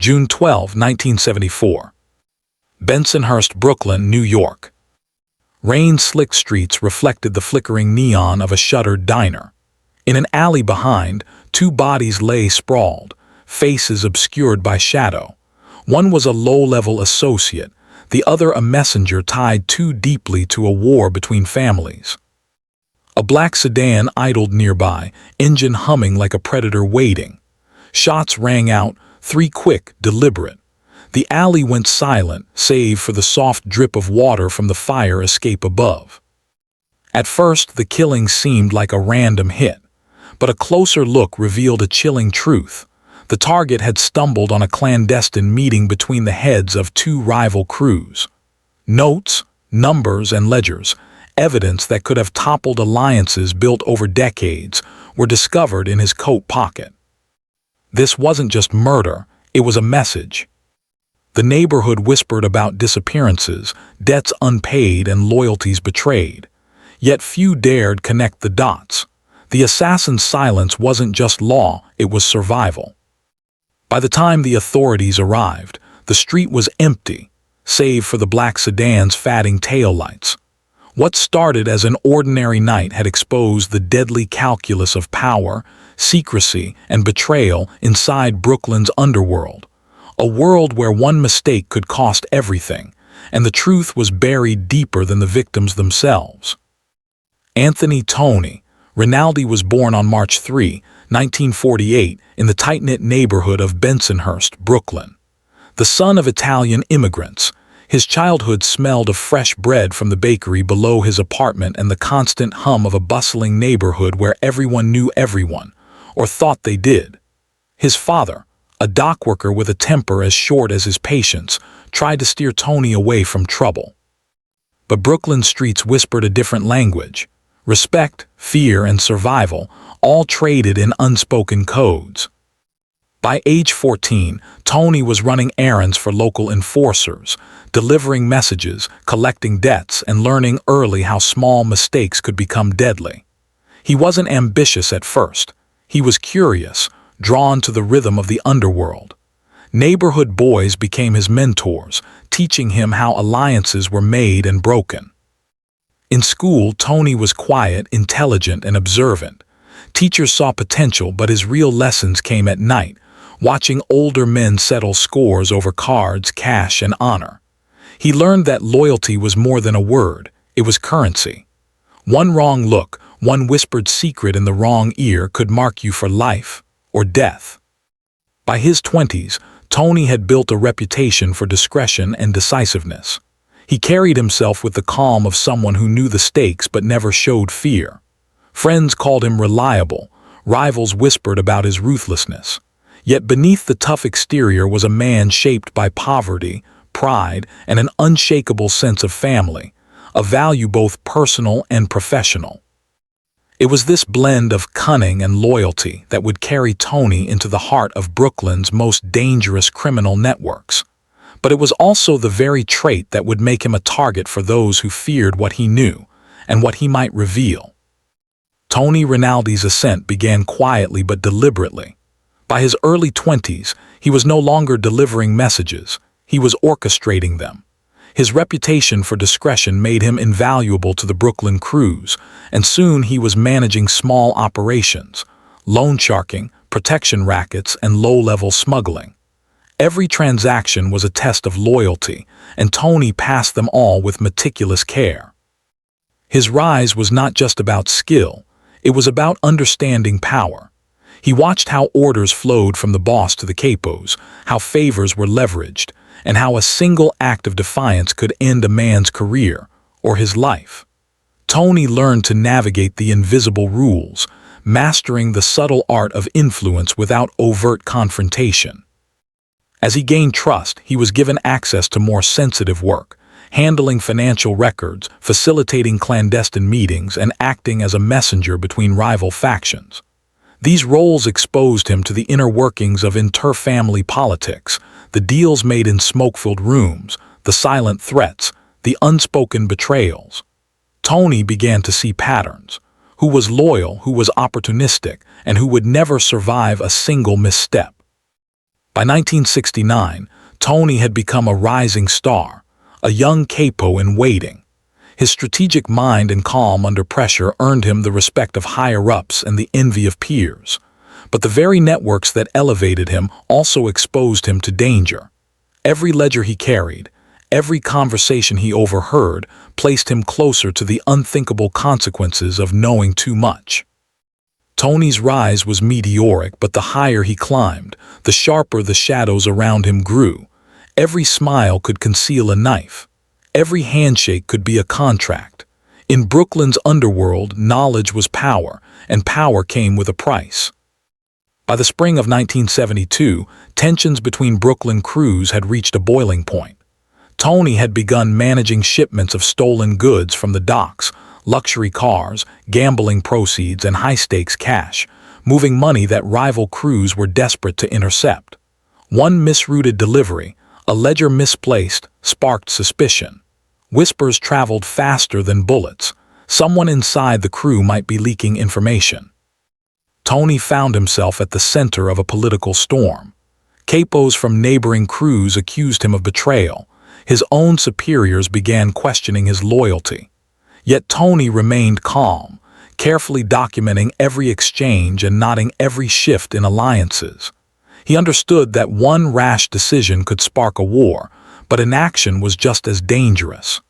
June 12, 1974. Bensonhurst, Brooklyn, New York. Rain-slick streets reflected the flickering neon of a shuttered diner. In an alley behind, two bodies lay sprawled, faces obscured by shadow. One was a low-level associate, the other a messenger tied too deeply to a war between families. A black sedan idled nearby, engine humming like a predator waiting. Shots rang out, three quick, deliberate. The alley went silent, save for the soft drip of water from the fire escape above. At first, the killing seemed like a random hit, but a closer look revealed a chilling truth. The target had stumbled on a clandestine meeting between the heads of two rival crews. Notes, numbers, and ledgers, evidence that could have toppled alliances built over decades, were discovered in his coat pocket. This wasn't just murder, it was a message. The neighborhood whispered about disappearances, debts unpaid, and loyalties betrayed. Yet few dared connect the dots. The assassin's silence wasn't just law, it was survival. By the time the authorities arrived, the street was empty, save for the black sedan's fatting taillights. What started as an ordinary night had exposed the deadly calculus of power, secrecy, and betrayal inside Brooklyn's underworld. A world where one mistake could cost everything, and the truth was buried deeper than the victims themselves. Anthony Tony Rinaldi was born on March 3, 1948, in the tight-knit neighborhood of Bensonhurst, Brooklyn. The son of Italian immigrants, his childhood smelled of fresh bread from the bakery below his apartment and the constant hum of a bustling neighborhood where everyone knew everyone, or thought they did. His father, a dockworker with a temper as short as his patience, tried to steer Tony away from trouble. But Brooklyn streets whispered a different language. Respect, fear, and survival, all traded in unspoken codes. By age 14, Tony was running errands for local enforcers, delivering messages, collecting debts, and learning early how small mistakes could become deadly. He wasn't ambitious at first. He was curious, drawn to the rhythm of the underworld. Neighborhood boys became his mentors, teaching him how alliances were made and broken. In school, Tony was quiet, intelligent, and observant. Teachers saw potential, but his real lessons came at night, watching older men settle scores over cards, cash, and honor. He learned that loyalty was more than a word, it was currency. One wrong look, one whispered secret in the wrong ear could mark you for life or death. By his 20s, Tony had built a reputation for discretion and decisiveness. He carried himself with the calm of someone who knew the stakes but never showed fear. Friends called him reliable, rivals whispered about his ruthlessness. Yet beneath the tough exterior was a man shaped by poverty, pride, and an unshakable sense of family, a value both personal and professional. It was this blend of cunning and loyalty that would carry Tony into the heart of Brooklyn's most dangerous criminal networks. But it was also the very trait that would make him a target for those who feared what he knew and what he might reveal. Tony Rinaldi's ascent began quietly but deliberately. By his early 20s, he was no longer delivering messages, he was orchestrating them. His reputation for discretion made him invaluable to the Brooklyn crews, and soon he was managing small operations, loan sharking, protection rackets, and low-level smuggling. Every transaction was a test of loyalty, and Tony passed them all with meticulous care. His rise was not just about skill, it was about understanding power. He watched how orders flowed from the boss to the capos, how favors were leveraged, and how a single act of defiance could end a man's career or his life. Tony learned to navigate the invisible rules, mastering the subtle art of influence without overt confrontation. As he gained trust, he was given access to more sensitive work, handling financial records, facilitating clandestine meetings, and acting as a messenger between rival factions. These roles exposed him to the inner workings of inter-family politics, the deals made in smoke-filled rooms, the silent threats, the unspoken betrayals. Tony began to see patterns: who was loyal, who was opportunistic, and who would never survive a single misstep. By 1969, Tony had become a rising star, a young capo in waiting. His strategic mind and calm under pressure earned him the respect of higher-ups and the envy of peers. But the very networks that elevated him also exposed him to danger. Every ledger he carried, every conversation he overheard, placed him closer to the unthinkable consequences of knowing too much. Tony's rise was meteoric, but the higher he climbed, the sharper the shadows around him grew. Every smile could conceal a knife. Every handshake could be a contract. In Brooklyn's underworld, knowledge was power, and power came with a price. By the spring of 1972, tensions between Brooklyn crews had reached a boiling point. Tony had begun managing shipments of stolen goods from the docks, luxury cars, gambling proceeds, and high-stakes cash, moving money that rival crews were desperate to intercept. One misrouted delivery, a ledger misplaced, sparked suspicion. Whispers traveled faster than bullets. Someone inside the crew might be leaking information. Tony found himself at the center of a political storm. Capos from neighboring crews accused him of betrayal. His own superiors began questioning his loyalty. Yet Tony remained calm, carefully documenting every exchange and noting every shift in alliances. He understood that one rash decision could spark a war, but inaction was just as dangerous.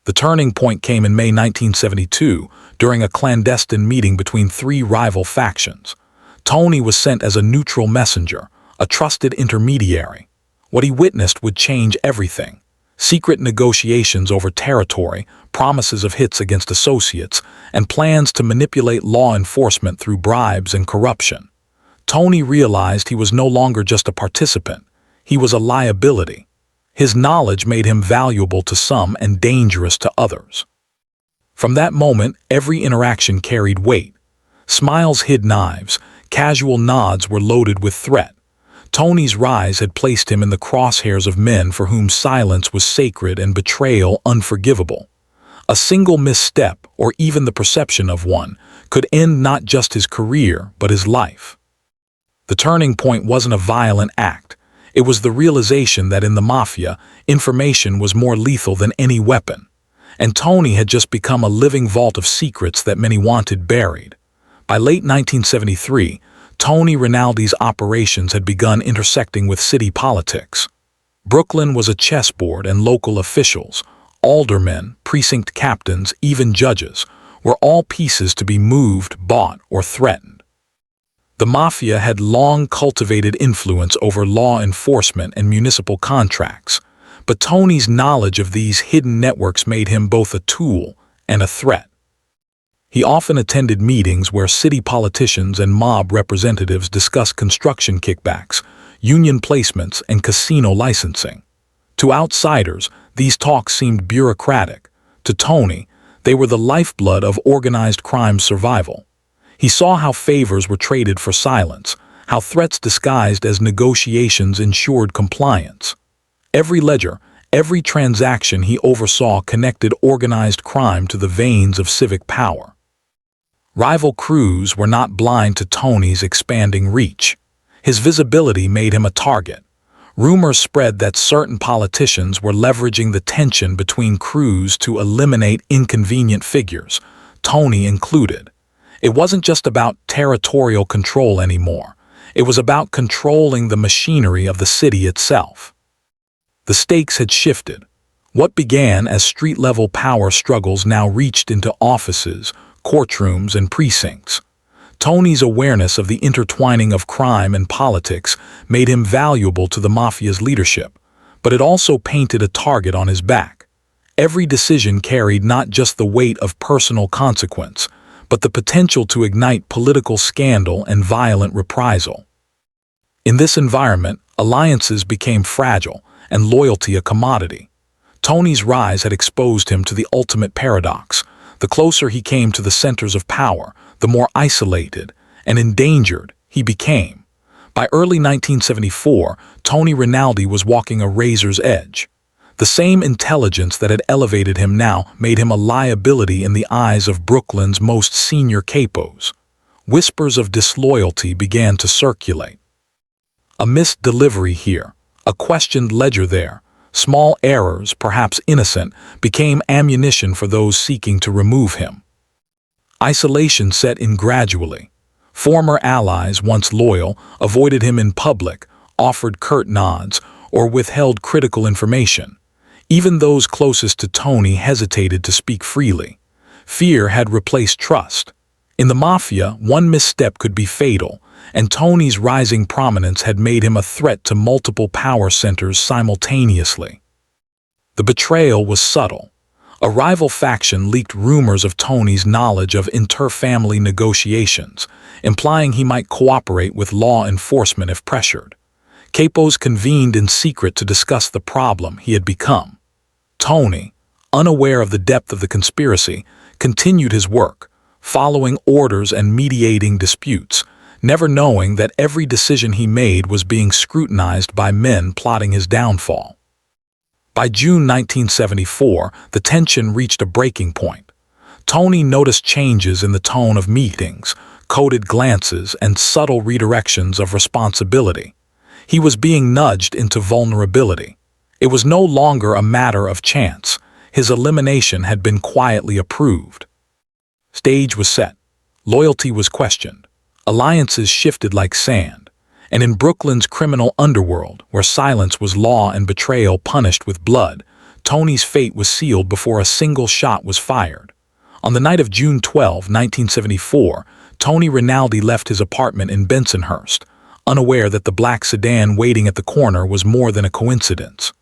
The turning point came in May 1972, during a clandestine meeting between three rival factions. Tony was sent as a neutral messenger, a trusted intermediary. What he witnessed would change everything. Secret negotiations over territory, promises of hits against associates, and plans to manipulate law enforcement through bribes and corruption. Tony realized he was no longer just a participant. He was a liability. His knowledge made him valuable to some and dangerous to others. From that moment, every interaction carried weight. Smiles hid knives, casual nods were loaded with threat. Tony's rise had placed him in the crosshairs of men for whom silence was sacred and betrayal unforgivable. A single misstep, or even the perception of one, could end not just his career, but his life. The turning point wasn't a violent act. It was the realization that in the Mafia, information was more lethal than any weapon. And Tony had just become a living vault of secrets that many wanted buried. By late 1973, Tony Rinaldi's operations had begun intersecting with city politics. Brooklyn was a chessboard, and local officials, aldermen, precinct captains, even judges, were all pieces to be moved, bought, or threatened. The Mafia had long cultivated influence over law enforcement and municipal contracts, but Tony's knowledge of these hidden networks made him both a tool and a threat. He often attended meetings where city politicians and mob representatives discussed construction kickbacks, union placements, and casino licensing. To outsiders, these talks seemed bureaucratic. To Tony, they were the lifeblood of organized crime survival. He saw how favors were traded for silence, how threats disguised as negotiations ensured compliance. Every ledger, every transaction he oversaw connected organized crime to the veins of civic power. Rival crews were not blind to Tony's expanding reach. His visibility made him a target. Rumors spread that certain politicians were leveraging the tension between crews to eliminate inconvenient figures, Tony included. It wasn't just about territorial control anymore. It was about controlling the machinery of the city itself. The stakes had shifted. What began as street-level power struggles now reached into offices, courtrooms, and precincts. Tony's awareness of the intertwining of crime and politics made him valuable to the Mafia's leadership, but it also painted a target on his back. Every decision carried not just the weight of personal consequence, but the potential to ignite political scandal and violent reprisal. In this environment, alliances became fragile and loyalty a commodity. Tony's rise had exposed him to the ultimate paradox. The closer he came to the centers of power, the more isolated and endangered he became. By early 1974, Tony Rinaldi was walking a razor's edge. The same intelligence that had elevated him now made him a liability in the eyes of Brooklyn's most senior capos. Whispers of disloyalty began to circulate. A missed delivery here, a questioned ledger there. Small errors, perhaps innocent, became ammunition for those seeking to remove him. Isolation set in gradually. Former allies, once loyal, avoided him in public, offered curt nods, or withheld critical information. Even those closest to Tony hesitated to speak freely. Fear had replaced trust. In the Mafia, one misstep could be fatal, and Tony's rising prominence had made him a threat to multiple power centers simultaneously. The betrayal was subtle. A rival faction leaked rumors of Tony's knowledge of inter-family negotiations, implying he might cooperate with law enforcement if pressured. Capos convened in secret to discuss the problem he had become. Tony, unaware of the depth of the conspiracy, continued his work, following orders and mediating disputes, never knowing that every decision he made was being scrutinized by men plotting his downfall. By June 1974, the tension reached a breaking point. Tony noticed changes in the tone of meetings, coded glances, and subtle redirections of responsibility. He was being nudged into vulnerability. It was no longer a matter of chance. His elimination had been quietly approved. Stage was set. Loyalty was questioned. Alliances shifted like sand. And in Brooklyn's criminal underworld, where silence was law and betrayal punished with blood, Tony's fate was sealed before a single shot was fired. On the night of June 12, 1974, Tony Rinaldi left his apartment in Bensonhurst, unaware that the black sedan waiting at the corner was more than a coincidence.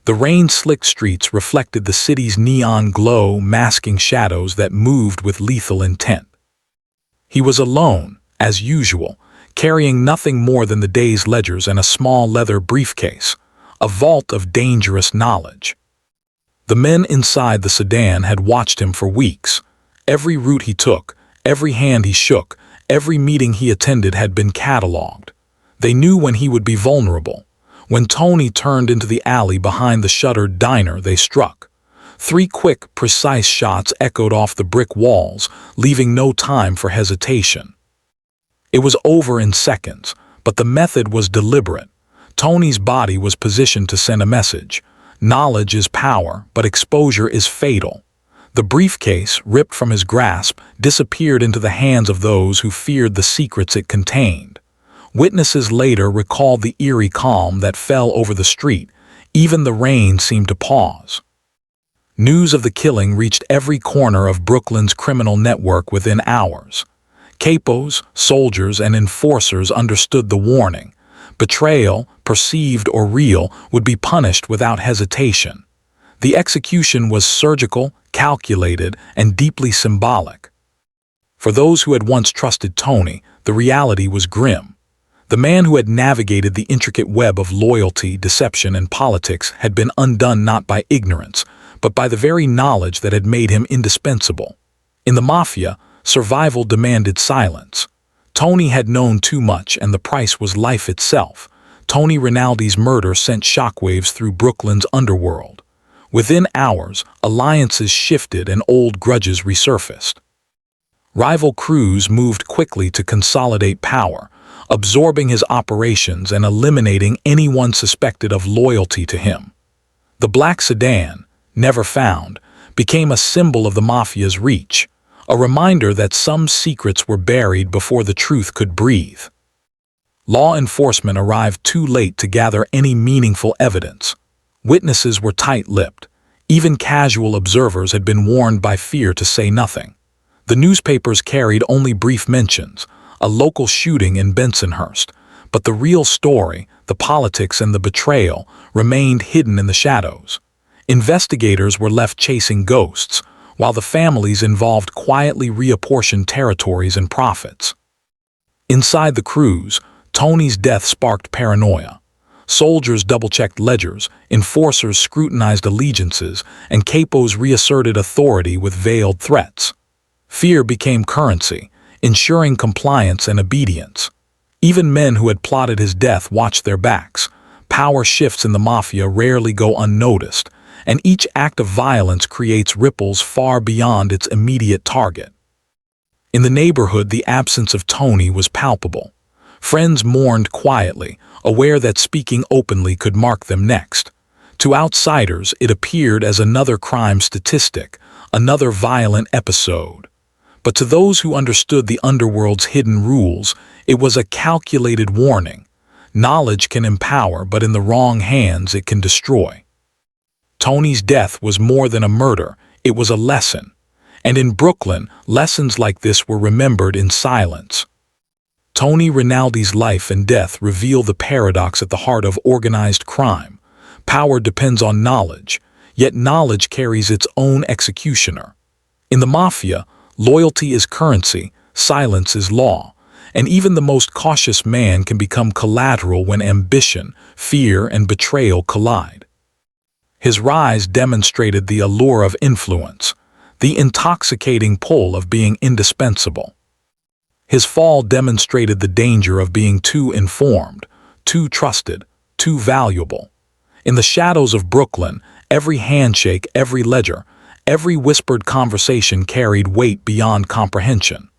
The rain-slicked streets reflected the city's neon glow, masking shadows that moved with lethal intent. He was alone, as usual, carrying nothing more than the day's ledgers and a small leather briefcase, a vault of dangerous knowledge. The men inside the sedan had watched him for weeks. Every route he took, every hand he shook, every meeting he attended had been catalogued. They knew when he would be vulnerable. When Tony turned into the alley behind the shuttered diner, they struck. 3 quick, precise shots echoed off the brick walls, leaving no time for hesitation. It was over in seconds, but the method was deliberate. Tony's body was positioned to send a message. Knowledge is power, but exposure is fatal. The briefcase, ripped from his grasp, disappeared into the hands of those who feared the secrets it contained. Witnesses later recalled the eerie calm that fell over the street. Even the rain seemed to pause. News of the killing reached every corner of Brooklyn's criminal network within hours. Capos, soldiers, and enforcers understood the warning. Betrayal, perceived or real, would be punished without hesitation. The execution was surgical, calculated, and deeply symbolic. For those who had once trusted Tony, the reality was grim. The man who had navigated the intricate web of loyalty, deception, and politics had been undone not by ignorance, but by the very knowledge that had made him indispensable. In the Mafia, survival demanded silence. Tony had known too much, and the price was life itself. Tony Rinaldi's murder sent shockwaves through Brooklyn's underworld. Within hours, alliances shifted and old grudges resurfaced. Rival crews moved quickly to consolidate power, absorbing his operations and eliminating anyone suspected of loyalty to him. The black sedan, never found, became a symbol of the Mafia's reach, a reminder that some secrets were buried before the truth could breathe. Law enforcement arrived too late to gather any meaningful evidence. Witnesses were tight-lipped. Even casual observers had been warned by fear to say nothing. The newspapers carried only brief mentions, a local shooting in Bensonhurst, but the real story, the politics and the betrayal, remained hidden in the shadows. Investigators were left chasing ghosts, while the families involved quietly reapportioned territories and profits. Inside the crews, Tony's death sparked paranoia. Soldiers double-checked ledgers, enforcers scrutinized allegiances, and capos reasserted authority with veiled threats. Fear became currency, ensuring compliance and obedience. Even men who had plotted his death watched their backs. Power shifts in the Mafia rarely go unnoticed, and each act of violence creates ripples far beyond its immediate target. In the neighborhood, the absence of Tony was palpable. Friends mourned quietly, aware that speaking openly could mark them next. To outsiders, it appeared as another crime statistic, another violent episode. But to those who understood the underworld's hidden rules, it was a calculated warning. Knowledge can empower, but in the wrong hands it can destroy. Tony's death was more than a murder, it was a lesson. And in Brooklyn, lessons like this were remembered in silence. Tony Rinaldi's life and death reveal the paradox at the heart of organized crime. Power depends on knowledge, yet knowledge carries its own executioner. In the Mafia, loyalty is currency, silence is law, and even the most cautious man can become collateral when ambition, fear, and betrayal collide. His rise demonstrated the allure of influence, the intoxicating pull of being indispensable. His fall demonstrated the danger of being too informed, too trusted, too valuable. In the shadows of Brooklyn, every handshake, every ledger, every whispered conversation carried weight beyond comprehension.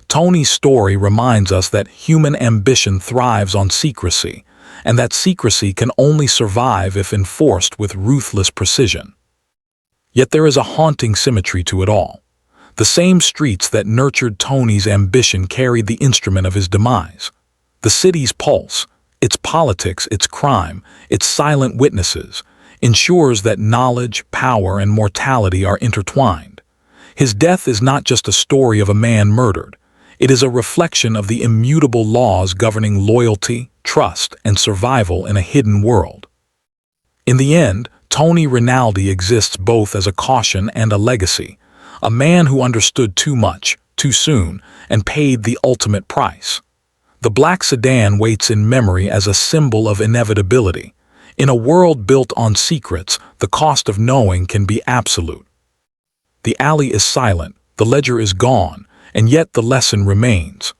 Tony's story reminds us that human ambition thrives on secrecy, and that secrecy can only survive if enforced with ruthless precision. Yet there is a haunting symmetry to it all. The same streets that nurtured Tony's ambition carried the instrument of his demise. The city's pulse, its politics, its crime, its silent witnesses, ensures that knowledge, power, and mortality are intertwined. His death is not just a story of a man murdered. It is a reflection of the immutable laws governing loyalty, trust, and survival in a hidden world. In the end, Tony Rinaldi exists both as a caution and a legacy, a man who understood too much, too soon, and paid the ultimate price. The black sedan waits in memory as a symbol of inevitability. In a world built on secrets, the cost of knowing can be absolute. The alley is silent, the ledger is gone, and yet the lesson remains.